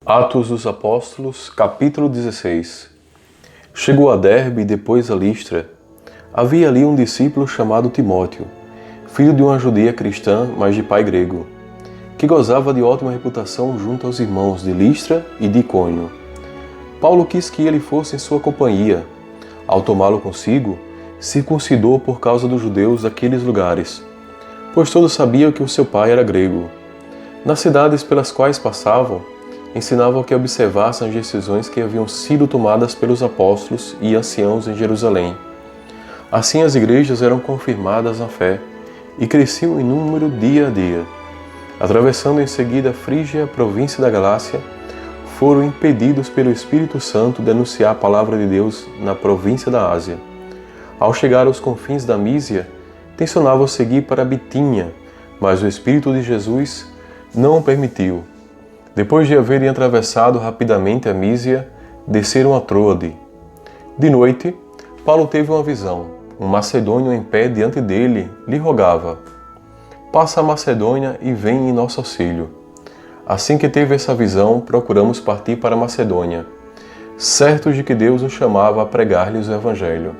Atos dos Apóstolos, capítulo 16. Chegou a Derbe e depois a Listra. Havia ali um discípulo chamado Timóteo, filho de uma judia cristã, mas de pai grego, que gozava de ótima reputação junto aos irmãos de Listra e de Icônio. Paulo quis que ele fosse em sua companhia. Ao tomá-lo consigo, circuncidou por causa dos judeus daqueles lugares, pois todos sabiam que o seu pai era grego. Nas cidades pelas quais passavam, ensinavam que observassem as decisões que haviam sido tomadas pelos apóstolos e anciãos em Jerusalém. Assim as igrejas eram confirmadas na fé e cresciam em número dia a dia. Atravessando em seguida a Frígia, província da Galácia, foram impedidos pelo Espírito Santo de anunciar a palavra de Deus na província da Ásia. Ao chegar aos confins da Mísia, tensionavam seguir para a Bitínia, mas o Espírito de Jesus não o permitiu. Depois de haverem atravessado rapidamente a Mísia, desceram a Troade. De noite, Paulo teve uma visão. Um macedônio em pé diante dele lhe rogava: "Passa a Macedônia e vem em nosso auxílio." Assim que teve essa visão, procuramos partir para a Macedônia, certos de que Deus nos chamava a pregar-lhes o Evangelho.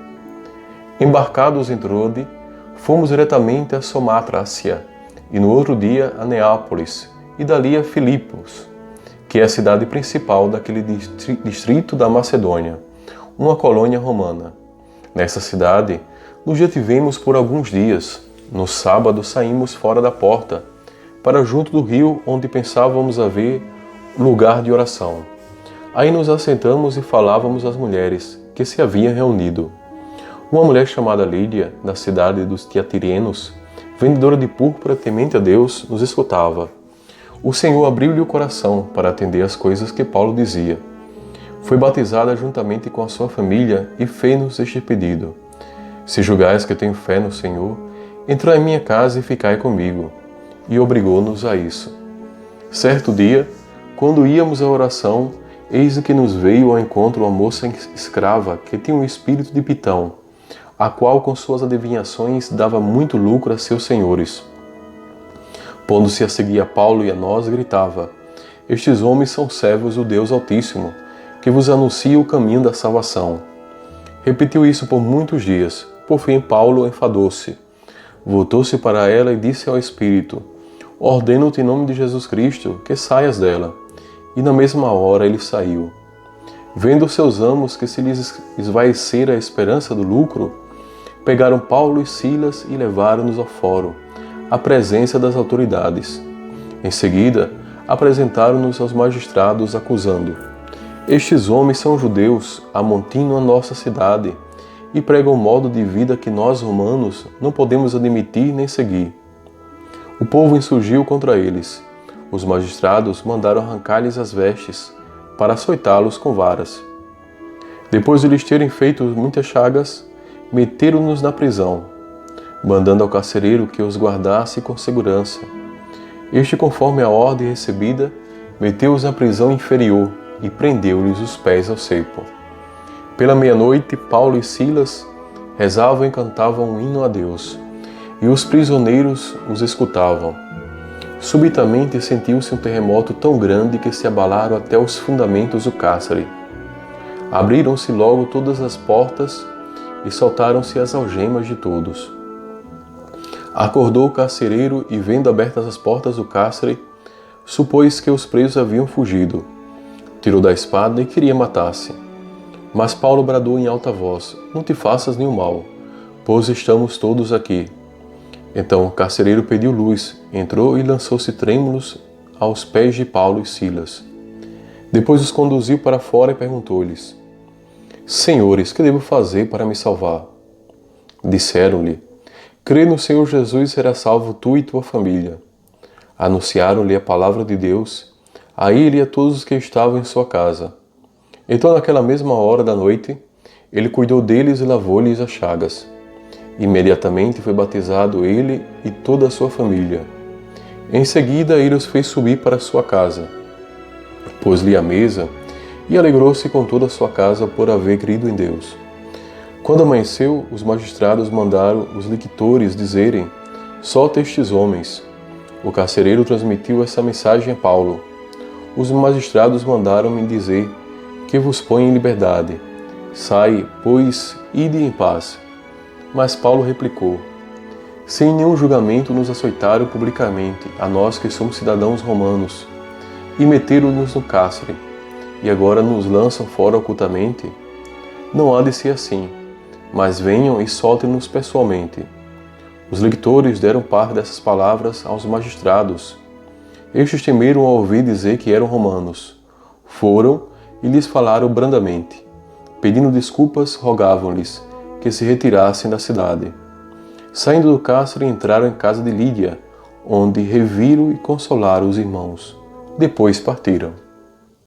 Embarcados em Troade, fomos diretamente a Samotracia e no outro dia a Neápolis e dali a Filipos, que é a cidade principal daquele distrito da Macedônia, uma colônia romana. Nessa cidade, nos detivemos por alguns dias. No sábado saímos fora da porta, para junto do rio onde pensávamos haver lugar de oração. Aí nos assentamos e falávamos às mulheres que se haviam reunido. Uma mulher chamada Lídia, da cidade dos Tiatirenos, vendedora de púrpura temente a Deus, nos escutava. O Senhor abriu-lhe o coração para atender às coisas que Paulo dizia. Foi batizada juntamente com a sua família e fez-nos este pedido: "Se julgais que tenho fé no Senhor, entrai em minha casa e ficai comigo." E obrigou-nos a isso. Certo dia, quando íamos à oração, eis que nos veio ao encontro uma moça escrava que tinha um espírito de Pitão, a qual com suas adivinhações dava muito lucro a seus senhores. Pondo-se a seguir a Paulo e a nós, gritava: "Estes homens são servos do Deus Altíssimo, que vos anuncia o caminho da salvação." Repetiu isso por muitos dias. Por fim, Paulo enfadou-se. Voltou-se para ela e disse ao Espírito: "Ordeno-te em nome de Jesus Cristo que saias dela." E na mesma hora ele saiu. Vendo seus amos que se lhes esvaecera a esperança do lucro, pegaram Paulo e Silas e levaram-nos ao fórum, à presença das autoridades. Em seguida, apresentaram-nos aos magistrados, acusando: "Estes homens são judeus, amontinam a nossa cidade e pregam um modo de vida que nós, romanos, não podemos admitir nem seguir." O povo insurgiu contra eles. Os magistrados mandaram arrancar-lhes as vestes, para açoitá-los com varas. Depois de lhes terem feito muitas chagas, meteram-nos na prisão, mandando ao carcereiro que os guardasse com segurança. Este, conforme a ordem recebida, meteu-os na prisão inferior e prendeu-lhes os pés ao cepo. Pela meia-noite, Paulo e Silas rezavam e cantavam um hino a Deus, e os prisioneiros os escutavam. Subitamente sentiu-se um terremoto tão grande que se abalaram até os fundamentos do cárcere. Abriram-se logo todas as portas e soltaram-se as algemas de todos. Acordou o carcereiro e, vendo abertas as portas do cárcere, supôs que os presos haviam fugido. Tirou da espada e queria matar-se. Mas Paulo bradou em alta voz: "Não te faças nenhum mal, pois estamos todos aqui." Então o carcereiro pediu luz, entrou e lançou-se trêmulos aos pés de Paulo e Silas. Depois os conduziu para fora e perguntou-lhes: "Senhores, que devo fazer para me salvar?" Disseram-lhe: "Crê no Senhor Jesus e serás salvo tu e tua família." Anunciaram-lhe a palavra de Deus, a ele e a todos os que estavam em sua casa. Então, naquela mesma hora da noite, ele cuidou deles e lavou-lhes as chagas. Imediatamente foi batizado ele e toda a sua família. Em seguida, ele os fez subir para sua casa. Pôs-lhe a mesa e alegrou-se com toda a sua casa por haver crido em Deus. Quando amanheceu, os magistrados mandaram os lictores dizerem: "Solta estes homens." O carcereiro transmitiu essa mensagem a Paulo. os magistrados mandaram-me dizer que vos põe em liberdade. Sai, pois, ide em paz. Mas Paulo replicou: sem nenhum julgamento nos açoitaram publicamente, a nós que somos cidadãos romanos, e meteram-nos no cárcere, e agora nos lançam fora ocultamente? Não há de ser assim, mas venham e soltem-nos pessoalmente. Os lectores deram parte dessas palavras aos magistrados. Estes temeram ao ouvir dizer que eram romanos. Foram e lhes falaram brandamente. Pedindo desculpas, rogavam-lhes que se retirassem da cidade. Saindo do cárcere, entraram em casa de Lídia, onde reviram e consolaram os irmãos. Depois partiram.